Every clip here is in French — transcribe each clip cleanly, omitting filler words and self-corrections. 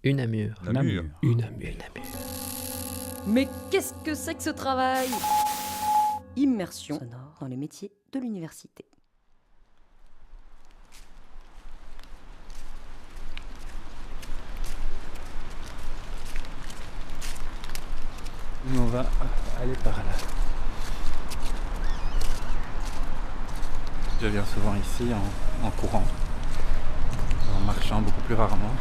Unamur. Namur. Unamur. Mais qu'est-ce que c'est que ce travail? Immersion sonore dans les métiers de l'université. Nous, on va aller par là. Je viens souvent ici en courant, en marchant beaucoup plus rarement,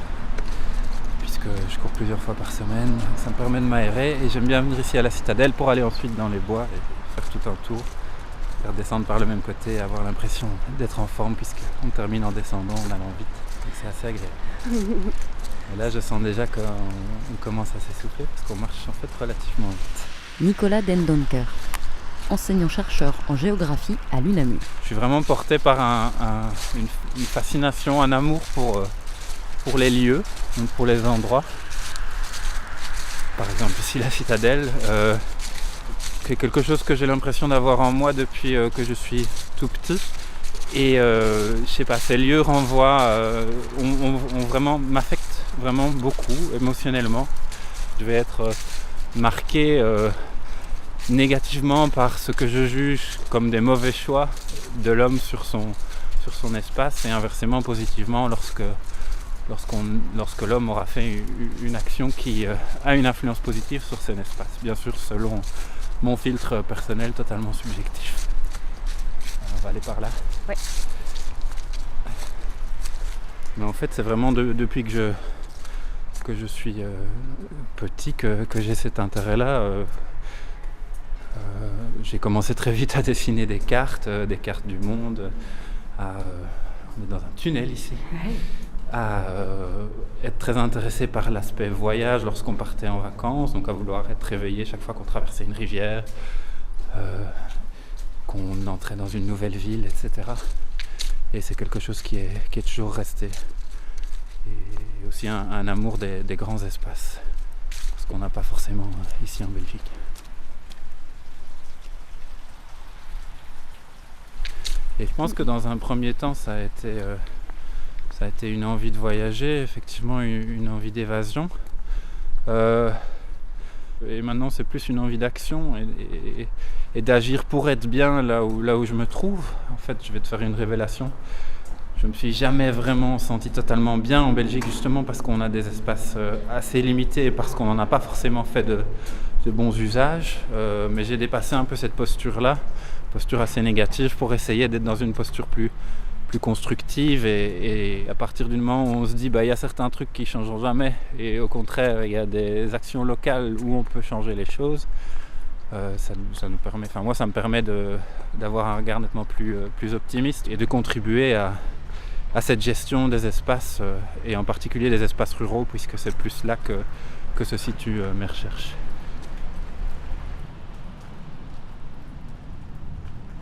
puisque je cours plusieurs fois par semaine. Ça me permet de m'aérer et j'aime bien venir ici à la citadelle pour aller ensuite dans les bois et faire tout un tour, faire descendre par le même côté et avoir l'impression d'être en forme puisqu'on termine en descendant, en allant vite. Donc c'est assez agréable. Et là je sens déjà qu'on commence à s'essouffler parce qu'on marche en fait relativement vite. Nicolas Dendoncker, enseignant-chercheur en géographie à l'UNAMUR. Je suis vraiment porté par une fascination, un amour pour les lieux, donc pour les endroits. Par exemple ici la citadelle, c'est quelque chose que j'ai l'impression d'avoir en moi depuis que je suis tout petit. Et je sais pas, ces lieux renvoient, ont vraiment, m'affectent vraiment beaucoup émotionnellement. Je vais être marqué négativement par ce que je juge comme des mauvais choix de l'homme sur son espace et inversement positivement lorsque l'homme aura fait une action qui a une influence positive sur son espace. Bien sûr selon mon filtre personnel totalement subjectif. On va aller par là. Ouais. Mais en fait c'est vraiment depuis que je suis petit que j'ai cet intérêt-là. J'ai commencé très vite à dessiner des cartes du monde, on est dans un tunnel ici, à être très intéressé par l'aspect voyage lorsqu'on partait en vacances, donc à vouloir être réveillé chaque fois qu'on traversait une rivière, qu'on entrait dans une nouvelle ville, etc. Et c'est quelque chose qui est toujours resté. Et aussi un amour des grands espaces, ce qu'on n'a pas forcément ici en Belgique. Et je pense que dans un premier temps, ça a été une envie de voyager, effectivement une envie d'évasion. Et maintenant, c'est plus une envie d'action et d'agir pour être bien là où je me trouve. En fait, je vais te faire une révélation. Je ne me suis jamais vraiment senti totalement bien en Belgique, justement parce qu'on a des espaces assez limités et parce qu'on n'en a pas forcément fait de bons usages. Mais j'ai dépassé un peu cette posture-là, posture assez négative, pour essayer d'être dans une posture plus constructive. Et à partir du moment où on se dit il y a certains trucs qui ne changeront jamais, et au contraire, il y a des actions locales où on peut changer les choses, ça nous permet, moi ça me permet d'avoir un regard nettement plus optimiste et de contribuer à cette gestion des espaces, et en particulier des espaces ruraux, puisque c'est plus là que se situent mes recherches.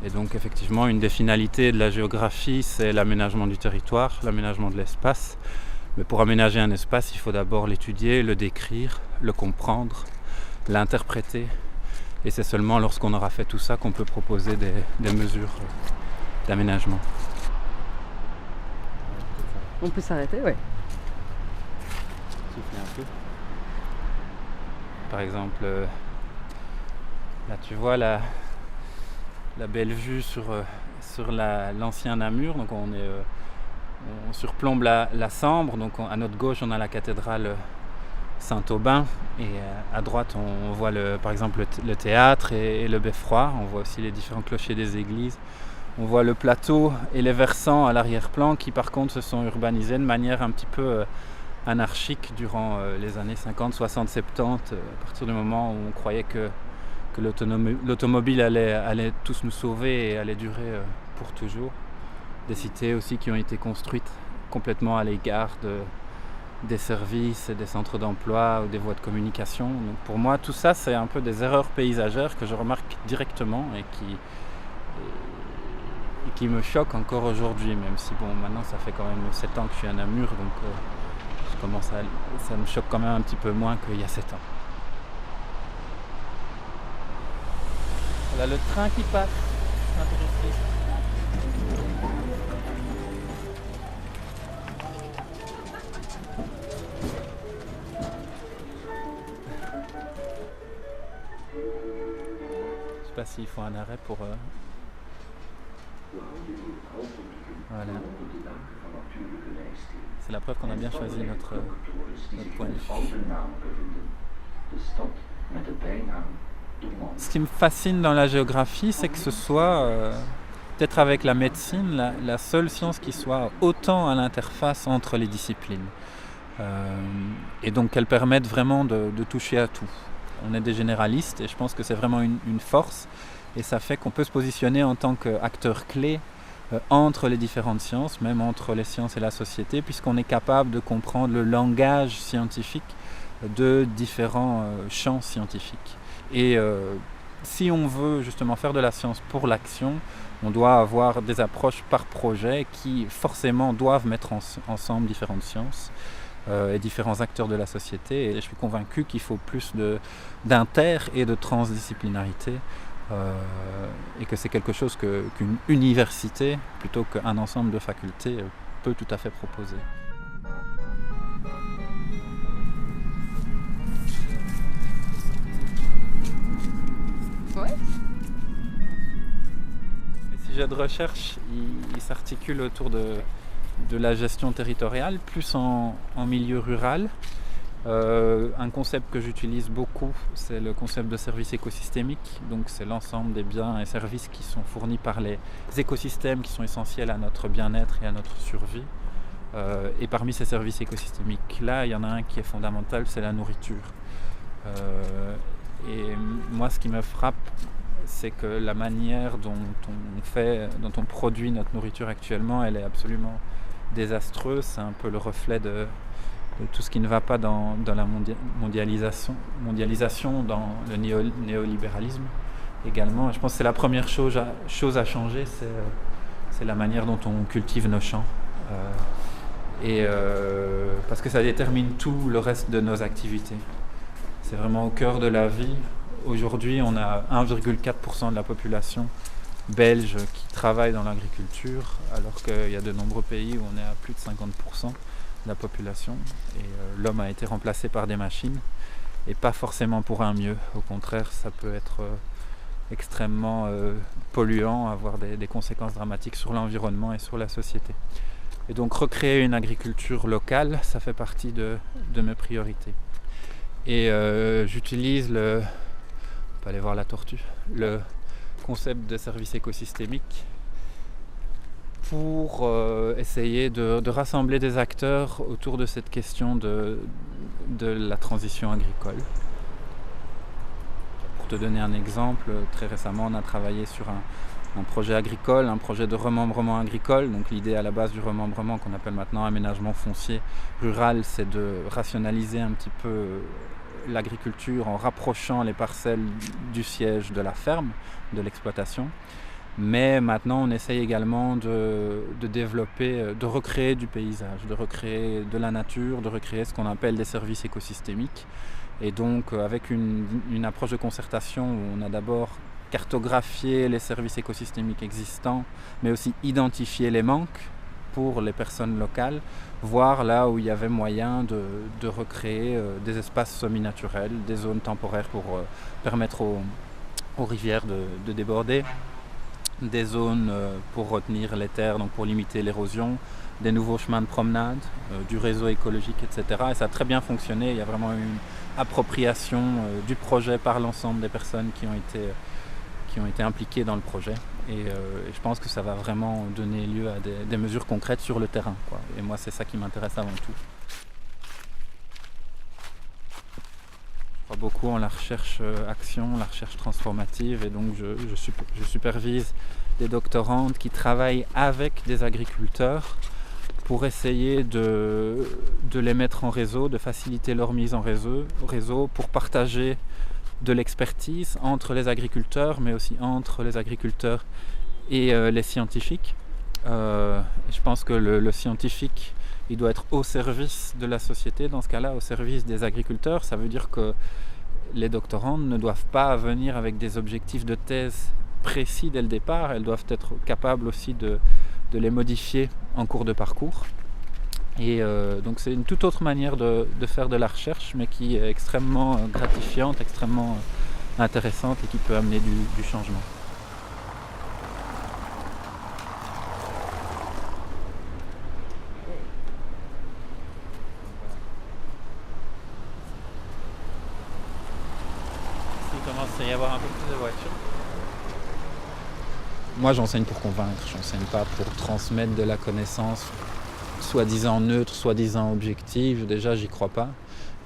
Et donc effectivement, une des finalités de la géographie, c'est l'aménagement du territoire, l'aménagement de l'espace. Mais pour aménager un espace, il faut d'abord l'étudier, le décrire, le comprendre, l'interpréter. Et c'est seulement lorsqu'on aura fait tout ça qu'on peut proposer des mesures d'aménagement. On peut s'arrêter, ouais. Souffler un peu. Par exemple, là tu vois la belle vue sur l'ancien Namur. Donc on surplombe la Sambre. Donc à notre gauche on a la cathédrale Saint-Aubin et à droite on voit par exemple le théâtre et le beffroi. On voit aussi les différents clochers des églises. On voit le plateau et les versants à l'arrière-plan qui par contre se sont urbanisés de manière un petit peu anarchique durant les années 50, 60, 70, à partir du moment où on croyait que l'automobile allait tous nous sauver et allait durer pour toujours. Des cités aussi qui ont été construites complètement à l'égard des services et des centres d'emploi ou des voies de communication. Donc pour moi, tout ça, c'est un peu des erreurs paysagères que je remarque directement et qui me choquent encore aujourd'hui, même si maintenant ça fait quand même 7 ans que je suis à Namur, donc ça me choque quand même un petit peu moins qu'il y a 7 ans. Voilà le train qui passe, Saint-Touristique. s'il faut un arrêt pour... Voilà. C'est la preuve qu'on a bien choisi notre point de vue. Ce qui me fascine dans la géographie, c'est que ce soit, peut-être avec la médecine, la seule science qui soit autant à l'interface entre les disciplines. Et donc qu'elle permette vraiment de toucher à tout. On est des généralistes et je pense que c'est vraiment une force. Et ça fait qu'on peut se positionner en tant qu'acteur clé entre les différentes sciences, même entre les sciences et la société, puisqu'on est capable de comprendre le langage scientifique de différents champs scientifiques. Et si on veut justement faire de la science pour l'action, on doit avoir des approches par projet qui forcément doivent mettre ensemble différentes sciences et différents acteurs de la société. Et je suis convaincu qu'il faut plus d'inter et de transdisciplinarité. Et que c'est quelque chose qu'une université, plutôt qu'un ensemble de facultés, peut tout à fait proposer. Ouais. Les sujets de recherche, ils s'articulent autour de la gestion territoriale, plus en milieu rural. Un concept que j'utilise beaucoup, c'est le concept de service écosystémique. Donc c'est l'ensemble des biens et services qui sont fournis par les écosystèmes qui sont essentiels à notre bien-être et à notre survie. Et parmi ces services écosystémiques-là, il y en a un qui est fondamental, c'est la nourriture. Et moi, ce qui me frappe, c'est que la manière dont on produit notre nourriture actuellement, elle est absolument désastreuse. C'est un peu le reflet de tout ce qui ne va pas dans la mondialisation, dans le néolibéralisme également. Je pense que c'est la première chose à changer, c'est la manière dont on cultive nos champs. Parce que ça détermine tout le reste de nos activités. C'est vraiment au cœur de la vie. Aujourd'hui, on a 1,4% de la population belge qui travaille dans l'agriculture, alors qu'il y a de nombreux pays où on est à plus de 50% de la population. Et l'homme a été remplacé par des machines, et pas forcément pour un mieux. Au contraire, ça peut être extrêmement polluant, avoir des conséquences dramatiques sur l'environnement et sur la société. Et donc recréer une agriculture locale, ça fait partie de mes priorités. Et j'utilise on peut aller voir la tortue, le concept de service écosystémique pour essayer de rassembler des acteurs autour de cette question de la transition agricole. Pour te donner un exemple, très récemment on a travaillé sur un projet agricole, un projet de remembrement agricole. Donc l'idée à la base du remembrement, qu'on appelle maintenant aménagement foncier rural, c'est de rationaliser un petit peu l'agriculture en rapprochant les parcelles du siège de la ferme, de l'exploitation. Mais maintenant on essaye également de développer, de recréer du paysage, de recréer de la nature, de recréer ce qu'on appelle des services écosystémiques. Et donc avec une approche de concertation où on a d'abord cartographier les services écosystémiques existants, mais aussi identifier les manques pour les personnes locales, voir là où il y avait moyen de recréer des espaces semi-naturels, des zones temporaires pour permettre aux rivières de déborder, des zones pour retenir les terres, donc pour limiter l'érosion, des nouveaux chemins de promenade, du réseau écologique, etc. Et ça a très bien fonctionné, il y a vraiment eu une appropriation du projet par l'ensemble des personnes qui ont été impliqués dans le projet et je pense que ça va vraiment donner lieu à des mesures concrètes sur le terrain, quoi. Et moi c'est ça qui m'intéresse avant tout. Je crois beaucoup en la recherche action, la recherche transformative, et donc je supervise des doctorantes qui travaillent avec des agriculteurs pour essayer de les mettre en réseau, de faciliter leur mise en réseau pour partager de l'expertise entre les agriculteurs, mais aussi entre les agriculteurs et les scientifiques. Je pense que le scientifique, il doit être au service de la société, dans ce cas-là, au service des agriculteurs. Ça veut dire que les doctorantes ne doivent pas venir avec des objectifs de thèse précis dès le départ, elles doivent être capables aussi de les modifier en cours de parcours. Et donc c'est une toute autre manière de faire de la recherche, mais qui est extrêmement gratifiante, extrêmement intéressante et qui peut amener du changement. Il commence à y avoir un peu plus de voitures. Moi, j'enseigne pour convaincre, j'enseigne pas pour transmettre de la connaissance soi-disant neutre, soi-disant objective. Déjà, j'y crois pas.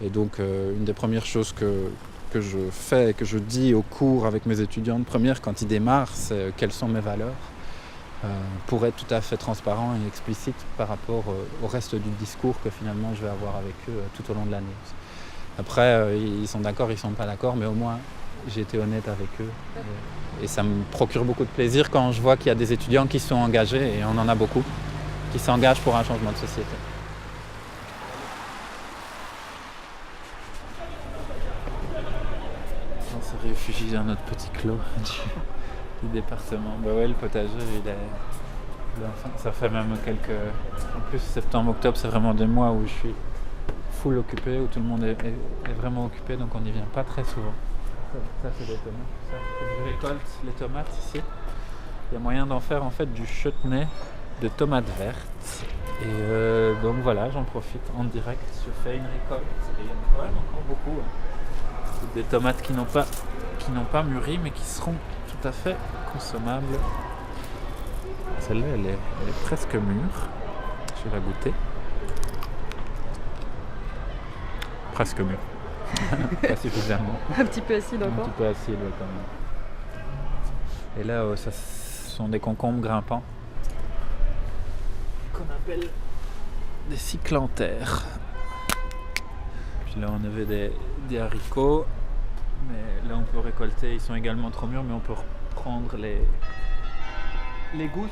Et donc, une des premières choses que je fais, que je dis au cours avec mes étudiants de première quand ils démarrent, c'est quelles sont mes valeurs, pour être tout à fait transparent et explicite par rapport au reste du discours que finalement je vais avoir avec eux tout au long de l'année. Après, ils sont d'accord, ils sont pas d'accord, mais au moins j'ai été honnête avec eux. Et ça me procure beaucoup de plaisir quand je vois qu'il y a des étudiants qui sont engagés, et on en a beaucoup, qui s'engagent pour un changement de société. On se réfugie dans notre petit clos du département. Bah ouais, le potager, ça fait même quelques... En plus, septembre, octobre, c'est vraiment des mois où je suis full occupé, où tout le monde est vraiment occupé, donc on n'y vient pas très souvent. Ça c'est des tomates. Ça, je récolte les tomates ici. Il y a moyen d'en faire en fait du chutney de tomates vertes. Et donc voilà, j'en profite en direct. Je fais une récolte. Et il y en a quand même encore beaucoup. C'est des tomates qui n'ont pas mûri, mais qui seront tout à fait consommables. Celle-là, elle est presque mûre. Je vais la goûter. Presque mûre. Pas suffisamment. Un petit peu acide Un encore. petit peu acide, ouais, quand même. Et là, ce sont des concombres grimpants qu'on appelle des cyclanthères. Puis là, on avait des haricots, mais là, on peut récolter. Ils sont également trop mûrs, mais on peut reprendre les gousses.